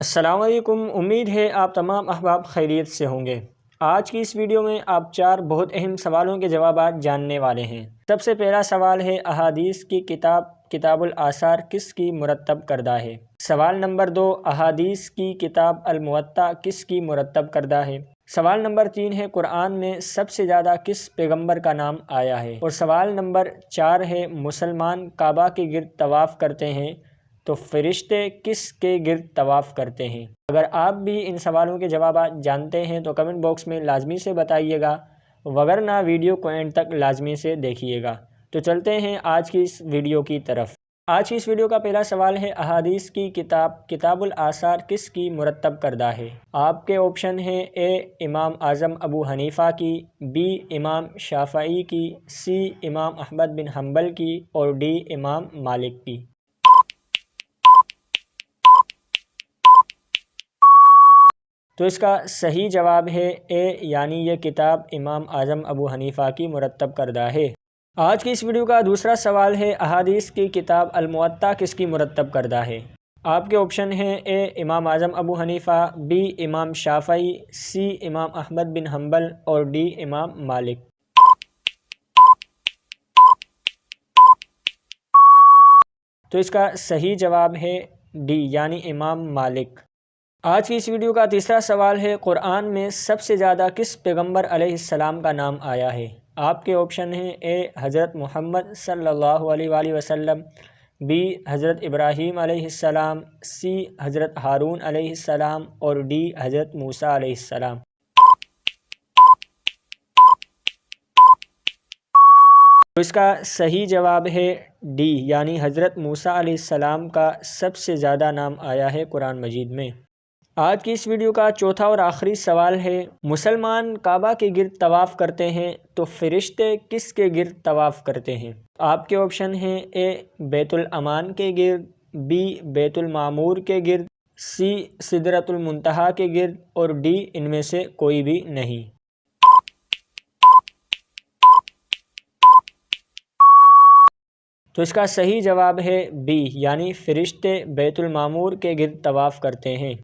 السلام علیکم، امید ہے آپ تمام احباب خیریت سے ہوں گے۔ آج کی اس ویڈیو میں آپ 4 بہت اہم سوالوں کے جوابات جاننے والے ہیں۔ سب سے پہلا سوال ہے، احادیث کی کتاب الآثار کس کی مرتب کردہ ہے؟ سوال نمبر 2، احادیث کی کتاب الموطا کس کی مرتب کردہ ہے؟ سوال نمبر 3 ہے، قرآن میں سب سے زیادہ کس پیغمبر کا نام آیا ہے؟ اور سوال نمبر 4 ہے، مسلمان کعبہ کے گرد طواف کرتے ہیں تو فرشتے کس کے گرد طواف کرتے ہیں؟ اگر آپ بھی ان سوالوں کے جوابات جانتے ہیں تو کمنٹ باکس میں لازمی سے بتائیے گا، وگرنہ ویڈیو کو اینڈ تک لازمی سے دیکھیے گا۔ تو چلتے ہیں آج کی اس ویڈیو کی طرف۔ آج کی اس ویڈیو کا پہلا سوال ہے، احادیث کی کتاب الآثار کس کی مرتب کردہ ہے؟ آپ کے آپشن ہیں، اے امام اعظم ابو حنیفہ کی، بی امام شافعی کی، سی امام احمد بن حنبل کی اور ڈی امام مالک کی۔ تو اس کا صحیح جواب ہے اے، یعنی یہ کتاب امام اعظم ابو حنیفہ کی مرتب کردہ ہے۔ آج کی اس ویڈیو کا دوسرا سوال ہے، احادیث کی کتاب الموطا کس کی مرتب کردہ ہے؟ آپ کے آپشن ہیں، اے امام اعظم ابو حنیفہ، بی امام شافعی، سی امام احمد بن حنبل اور ڈی امام مالک۔ تو اس کا صحیح جواب ہے ڈی، یعنی امام مالک۔ آج کی اس ویڈیو کا تیسرا سوال ہے، قرآن میں سب سے زیادہ کس پیغمبر علیہ السلام کا نام آیا ہے؟ آپ کے آپشن ہیں، اے حضرت محمد صلی اللہ علیہ وآلہ وسلم، بی حضرت ابراہیم علیہ السلام، سی حضرت ہارون علیہ السلام اور ڈی حضرت موسیٰ علیہ السلام۔ تو اس کا صحیح جواب ہے ڈی، یعنی حضرت موسیٰ علیہ السلام کا سب سے زیادہ نام آیا ہے قرآن مجید میں۔ آج کی اس ویڈیو کا چوتھا اور آخری سوال ہے، مسلمان کعبہ کے گرد طواف کرتے ہیں تو فرشتے کس کے گرد طواف کرتے ہیں؟ آپ کے آپشن ہیں، اے بیت الامان کے گرد، بی بیت المعمور کے گرد، سی سدرۃ المنتہا کے گرد اور ڈی ان میں سے کوئی بھی نہیں۔ تو اس کا صحیح جواب ہے بی، یعنی فرشتے بیت المعمور کے گرد طواف کرتے ہیں۔